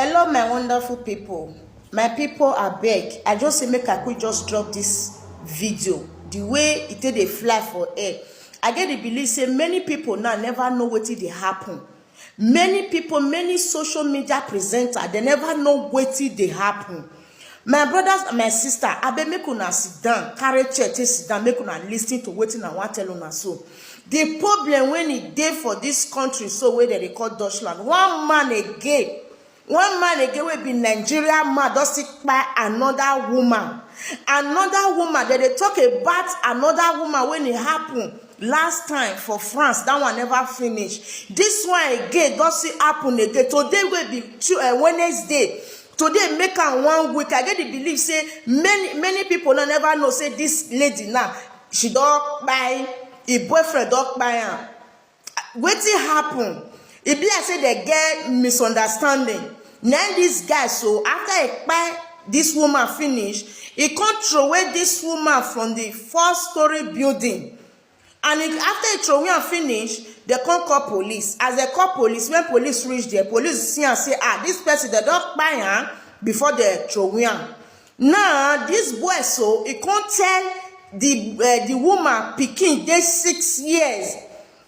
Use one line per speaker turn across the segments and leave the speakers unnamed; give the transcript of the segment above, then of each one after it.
Hello my wonderful people. My people abeg, I just say make I quick just drop this video the way it dey fly for air. I get the belief say many people now never know wetin dey happen. Many people, many social media presenter, they never know wetin dey happen. My brothers and my sister, abeg make una sit down, carry chair take sit down, make una lis ten to wetin I wan tell una so. The problem when e dey for this country so wey dem dey call Deutschland, one man again wey be Nigerian man don still kpai another woman. Dem dey talk about another woman when e happen last time for France. That one never finish. This one again don still happen again. Today wey be Wednesday, today make am 1 week. I get the belief say many people no never know say this lady now she don kpai, her boyfriend don kpai am. Wetin happen? E be like say they get misunderstanding. Now this guy, so after he kpai this woman finish, he come throw away this woman from the 4-story building. And after he throw away and finish, they come call police. As they call police, when police reach there, police see and say, this person they don't kpai am before they throw away am. Now this boy, so he can't tell the woman pikin dey 6 years.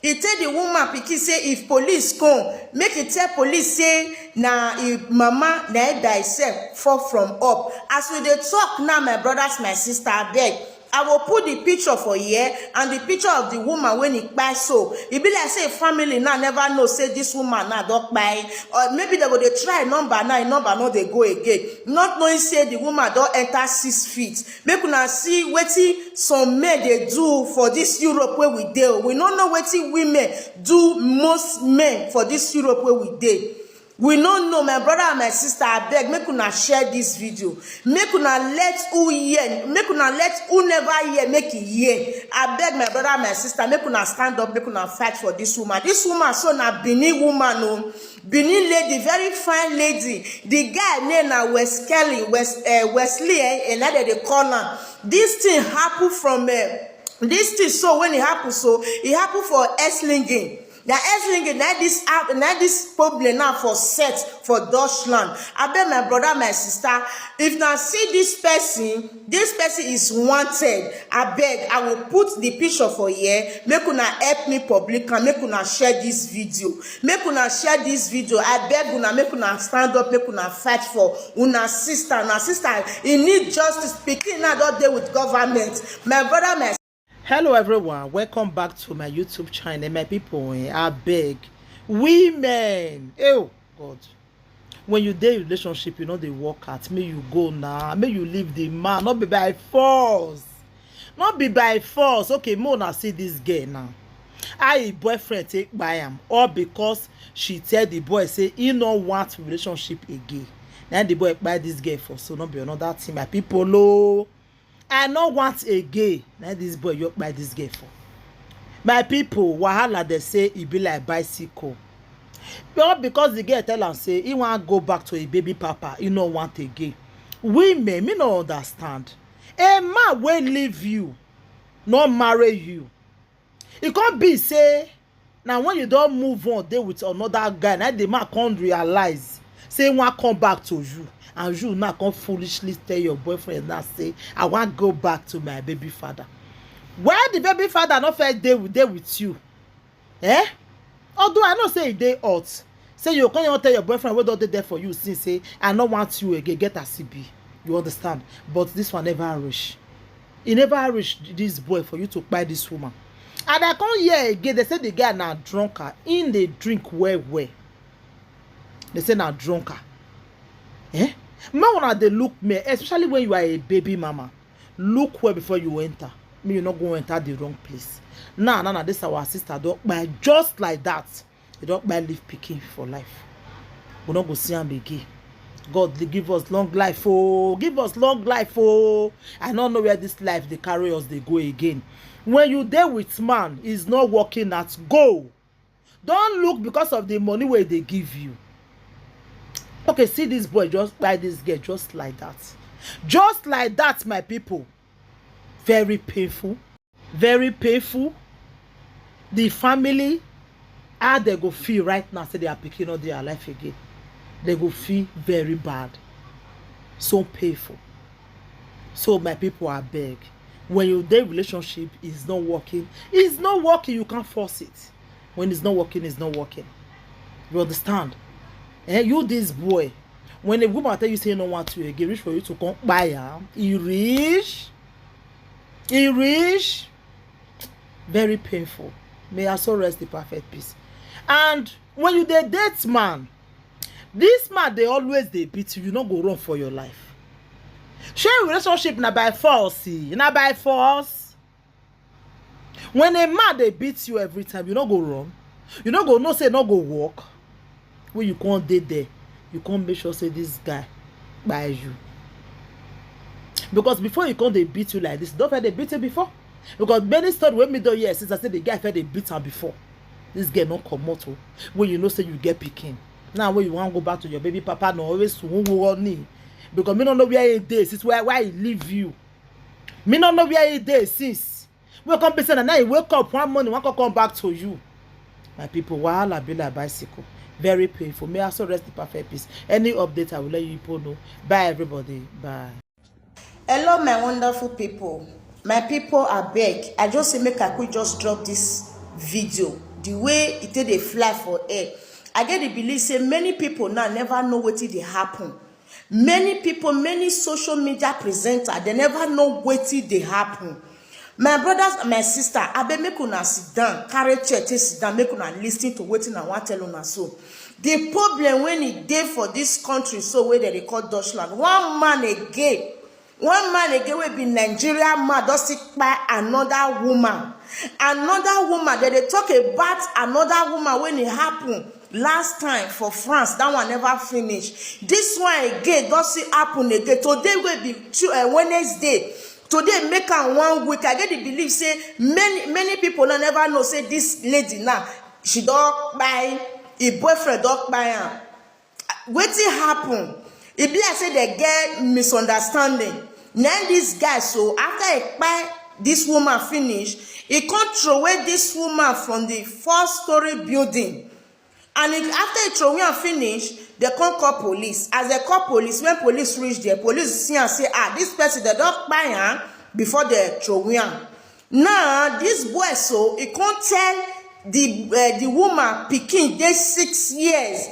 He tell the woman pikin say if police come, make it tell police say na if mama na by herself fall from up. As we dey talk now, my brothers, my sister, abeg, I will put the picture for here and the picture of the woman when he kpai. So e be like say family now never know say this woman now don kpai, or maybe they go dey try number now, number no dey go again, not knowing say the woman don enter 6 feet. Make una see wetin some men dey do for this Europe where we dey. We no know wetin women do most men for this Europe where we dey. We no know, my brother and my sister, abeg make una share this video. Make una let who hear, make una let who never hear make e hear. Abeg my brother and my sister, make una stand up, make una fight for this woman. This woman so na Benin woman, oh, Benin lady, very fine lady. The guy name na Wesley, and that they call am. This thing happen from this thing, so when it happen, so it happen for Esslingen. Now this problem now for set for Deutschland. I bet my brother, my sister, if now see this person is wanted. I beg, I will put the picture for here. Make una help me public and make una share this video. Make una share this video. I beg una, make una stand up, make una fight for una sister. Una sister, he need justice. Speaking now don't deal with government. My brother, my
hello everyone, welcome back to my YouTube channel. My people, I beg women, oh God, when you dey relationship, you know they work at me, you go now, may you leave the man, not be by force, okay, Mona see this girl now, boyfriend take by him, or because she tell the boy say he no want relationship again. Then the boy buy this girl for, so not be another thing. My people, low, I no want a gay. Now this boy you buy this gay for. My people, wahala they say it be like bicycle. But because the girl tell am say he want go back to a baby papa, he no want a gay. Women, me no understand. A man will leave you, not marry you. It can't be say now when you don't move on, they with another guy. Now the man can't realize say he want come back to you. And you now come foolishly tell your boyfriend now say, I want to go back to my baby father. Why the baby father not first day with you? Eh? Although I know say they hot. Say you can't tell your boyfriend what they there for you since say, I don't want you again, get a CB. You understand? But this one never reach. He never reached this boy for you to buy this woman. And I come here again, they say the guy now drunker. In the drink where? They say now drunker. Eh? Man wanna they look me, especially when you are a baby mama. Look where before you enter. Me, you're not going to enter the wrong place. Nah, this our sister don't buy just like that. You don't buy live picking for life. We not go see him again. God, they give us long life, oh, give us long life, oh. I don't know where this life they carry us, they go again. When you there with man, is not working at go. Don't look because of the money where they give you. Okay, see this boy just buy this girl just like that. Just like that, my people. Very painful. Very painful. The family, how they go feel right now, say they are picking up their life again. they go feel very bad, so painful. So my people, are beg, when your day relationship is not working, you can't force it. When it's not working, it's not working. You understand? You this boy, when a woman tell you say no want to again, reach for you to come buy her, he reach very painful. May I so rest the perfect peace. And when you dey date man, this man they always they beat you, you not go run for your life. Share relationship na by force, na by force. When a man they beat you every time, you not go run, you not go no say not go walk. When you can't date there, you can't make sure say this guy buys you. Because before you can't they beat you like this, don't they beat you before? Because many stories when me do yes, since I said the guy felt they beat her before. This girl not come out when you know say you get picking. Now when you want to go back to your baby papa, no always knee. Because me don't know where it is. It's why he leave you. Me don't know where it is since. We come be saying and now you wake up one morning, one can come back to you. My people, while I be like bicycle. Very painful. May I also rest the perfect peace. Any update I will let you people know. Bye everybody. Bye.
Hello my wonderful people. My people are beg. I just say make I quick just drop this video. The way it dey fly for air. I get the belief say many people now never know wetin dey happen. Many people, many social media presenters, they never know wetin dey happen. My brothers and my sister, I beg make una sit down, carry chair, take sit down, make una listen to wetin I want tell una so. The problem when it dey for this country, so where they call Deutschland, one man again will be Nigerian man, does it by another woman. Another woman, they talk about another woman when it happened last time for France. That one never finished. This one again, does it happen again. Today will be Wednesday. Today make am 1 week. I get the belief say many people don't never know say this lady now she don't buy a boyfriend don't buy am. Wetin happen? It be I say they get misunderstanding. Now this guy, so after Kpai this woman finish, he can't throw away this woman from the 4-story building. And after he throw away and finish, they can't call police. As they call police, when police reach there, police see and say, this person they don't buy her before they throw away. Now this boy, so he can't tell the woman pikin dey 6 years.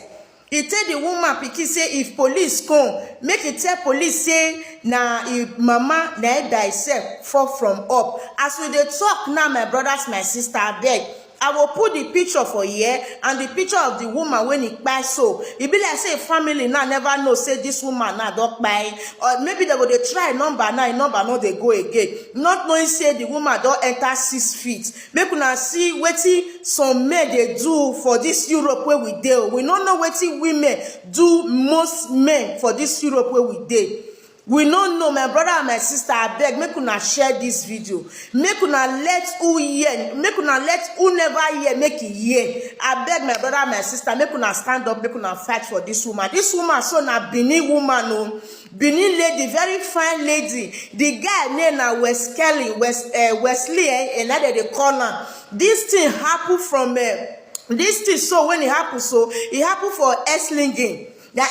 He tell the woman pikin say if police come, make it tell police say na if mama na by herself fall from up. As we dey talk now, my brothers, my sister, abeg, I will put the picture for here and the picture of the woman when he buy so. It be like say family now never know say this woman now don't buy, or maybe they go dey try number now, number no they go again. Not knowing say the woman don't enter 6 feet. Make una see wetin some men they do for this Europe where we dey. We don't know wetin women do most men for this Europe where we dey. We don't know, my brother and my sister, I beg, make una share this video. Make una let who hear, make una let who never hear, make it hear. I beg my brother and my sister, make una stand up, make una fight for this woman. This woman, so na Benin woman, oh. Benin lady, very fine lady. The guy named na Wesley, and that they call her. This thing happen from this thing, so when it happened, so it happened for Esslingen. Now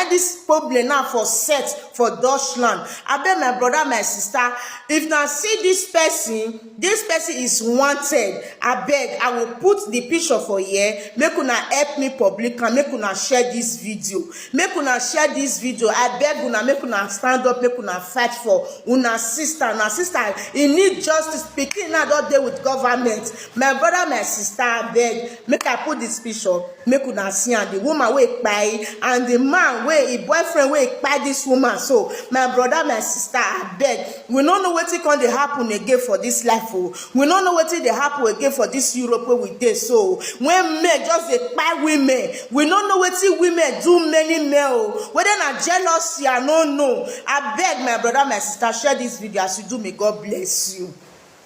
this problem now for set for Deutschland. I beg my brother, my sister, if now see this person is wanted. I beg, I will put the picture for here. Make una help me public and make una share this video. Make una share this video. I beg una, make una stand up, make una fight for una sister. Una sister, he need justice. Speaking now don't deal with government. My brother, my sister, I beg, make I put this picture. Make una see and the woman wey Kpai and the man wey a boyfriend wey Kpai this woman. So my brother, my sister, I beg, we don't know wetin can dey happen again for this life. Oh, we don't know wetin dey happen again for this Europe where we dey. So when men just dey Kpai women, we don't know wetin women do many men. Oh, whether na jealousy, I don't know. I beg my brother, my sister, share this video as you do. May God bless you.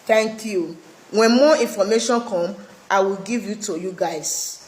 Thank you. When more information come, I will give you to you guys.